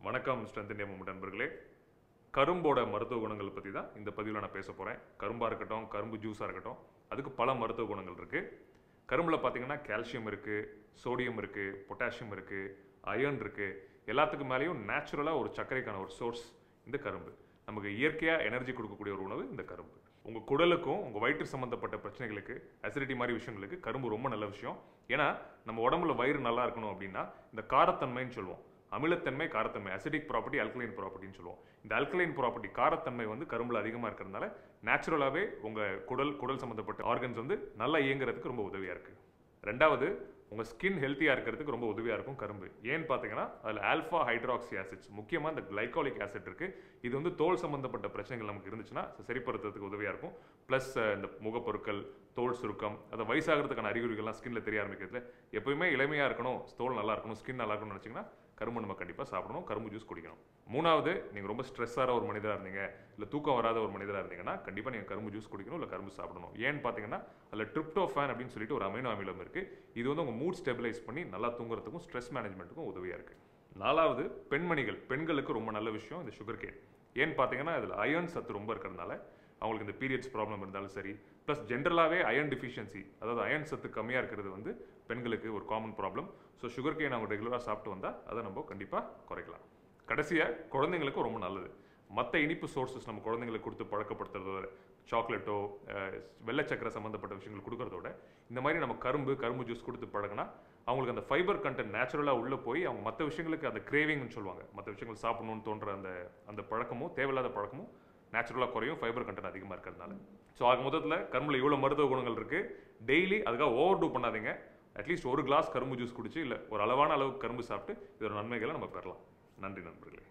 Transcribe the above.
வணக்கம் strength India moment நண்பர்களே. கரும்போட மருத்துவ குணங்கள் பற்றி தான் இந்த பதிவில் நான் பேச போகிறேன். கரும்பாக இருக்கட்டும், கரும்பு ஜூஸாக இருக்கட்டும், அதுக்கு பல மருத்துவ குணங்கள் இருக்குது. கரும்பில் பார்த்தீங்கன்னா கால்சியம் இருக்குது, சோடியம் இருக்குது, பொட்டாசியம் இருக்குது, அயர்ன் இருக்குது. எல்லாத்துக்கு மேலேயும் நேச்சுரலாக ஒரு சர்க்கரைக்கான ஒரு சோர்ஸ் இந்த கரும்பு. நமக்கு இயற்கையாக எனர்ஜி கொடுக்கக்கூடிய ஒரு உணவு இந்த கரும்பு. உங்கள் குடலுக்கும் உங்கள் வயிற்று சம்மந்தப்பட்ட பிரச்சனைகளுக்கு, அசிடிட்டி மாதிரி விஷயங்களுக்கு கரும்பு ரொம்ப நல்ல விஷயம். ஏன்னா நம்ம உடம்புல வயிறு நல்லா இருக்கணும் அப்படின்னா இந்த காரத்தன்மைன்னு சொல்லுவோம். அமிலத்தன்மை, காரத்தன்மை, அசிடிக் ப்ராப்பர்ட்டி, அல்கலைன் ப்ராப்பர்ட்டின்னு சொல்லுவோம். இந்த அல்கலைன் ப்ராப்பர்ட்டி, காரத்தன்மை வந்து கரும்புல அதிகமாக இருக்கிறதுனால நேச்சுரலாகவே உங்கள் குடல் சம்மந்தப்பட்ட ஆர்கன்ஸ் வந்து நல்லா இயங்குறதுக்கு ரொம்ப உதவியாக இருக்குது. ரெண்டாவது, உங்கள் ஸ்கின் ஹெல்த்தியாக இருக்கிறதுக்கு ரொம்ப உதவியாக இருக்கும் கரும்பு. ஏன்னு பார்த்தீங்கன்னா அதில் ஆல்ஃபா ஹைட்ராக்சி ஆசிட்ஸ், முக்கியமாக இந்த கிளைகாலிக் ஆசிட் இருக்குது. இது வந்து தோல் சம்மந்தப்பட்ட பிரச்சனைகள் நமக்கு இருந்துச்சுன்னா சரிப்படுத்துறதுக்கு உதவியாக இருக்கும். ப்ளஸ் இந்த முகப்பொருட்கள், தோல் சுருக்கம், அதை வயசாகிறதுக்கான அறிகுறிகள்லாம் ஸ்கின்ல தெரிய ஆரம்பிக்கிறதுல எப்பயுமே இளமையாக இருக்கணும், தோல் நல்லா இருக்கணும், ஸ்கின் நல்லா இருக்கணும்னு நினச்சிங்கன்னா கரும்பு நம்ம கண்டிப்பாக சாப்பிடணும், கரும்பு ஜூஸ் குடிக்கணும். மூணாவது, நீங்கள் ரொம்ப ஸ்ட்ரெஸ்ஸான ஒரு மனிதராக இருந்தீங்க, இல்லை தூக்கம் வராத ஒரு மனிதராக இருந்தீங்கன்னா கண்டிப்பாக நீங்கள் கரும்பு ஜூஸ் குடிக்கணும், இல்லை கரும்பு சாப்பிடணும். ஏன்னு பார்த்தீங்கன்னா அதில் ட்ரிப்டோஃபான் அப்படின்னு சொல்லிட்டு ஒரு அமினோ அமிலம் இருக்குது. இது வந்து உங்கள் மூட் ஸ்டெபிலைஸ் பண்ணி நல்லா தூங்குறதுக்கும் ஸ்ட்ரெஸ் மேனேஜ்மெண்ட்டுக்கும் உதவியாக இருக்குது. நாலாவது, பெண்களுக்கு ரொம்ப நல்ல விஷயம் இந்த சுகர் கேன். ஏன்னு பார்த்தீங்கன்னா இதில் அயர்ன் சத்து ரொம்ப இருக்கிறதுனால அவங்களுக்கு இந்த பீரியட்ஸ் ப்ராப்ளம் இருந்தாலும் சரி, ப்ளஸ் ஜென்ரலாகவே அயர்ன் டிஃபிஷியன்சி, அதாவது அயர்ன் சத்து கம்மியாக இருக்கிறது வந்து பெண்களுக்கு ஒரு common problem. So sugar cane அவங்க ரெகுலராக சாப்பிட்டு வந்தால் அதை நம்ம கண்டிப்பாக குறைக்கலாம். கடைசியாக, குழந்தைங்களுக்கும் ரொம்ப நல்லது. மற்ற இனிப்பு சோர்ஸஸ் நம்ம குழந்தைங்களுக்கு கொடுத்து பழக்கப்படுத்துறதோட, சாக்லேட்டோ வெள்ளை சக்கரை சம்மந்தப்பட்ட விஷயங்கள் கொடுக்கறதோட இந்த மாதிரி நம்ம கரும்பு ஜூஸ் கொடுத்து பழகினா அவங்களுக்கு அந்த ஃபைபர் கண்டென்ட் நேச்சுரலாக உள்ளே போய் அவங்க மற்ற விஷயங்களுக்கு அந்த கிரேவிங்னு சொல்லுவாங்க, மற்ற விஷயங்கள் சாப்பிடணும்னு தோன்ற அந்த பழக்கமும், தேவையில்லாத பழக்கமும் நேச்சுரலாக குறையும், ஃபைபர் கண்டென்ட் அதிகமாக இருக்கிறதுனால. ஸோ ஆக மொத்தத்தில் கரும்பில் இவ்வளோ மருத்துவ குணங்கள் இருக்குது. டெய்லி அதுக்காக ஓவர் டூ பண்ணாதீங்க. அட்லீஸ்ட் ஒரு கிளாஸ் கரும்பு ஜூஸ் குடிச்சு, இல்லை ஒரு அளவான அளவுக்கு கரும்பு சாப்பிட்டு இதோட நன்மைகளை நம்ம பெறலாம். நன்றி நண்பர்களே.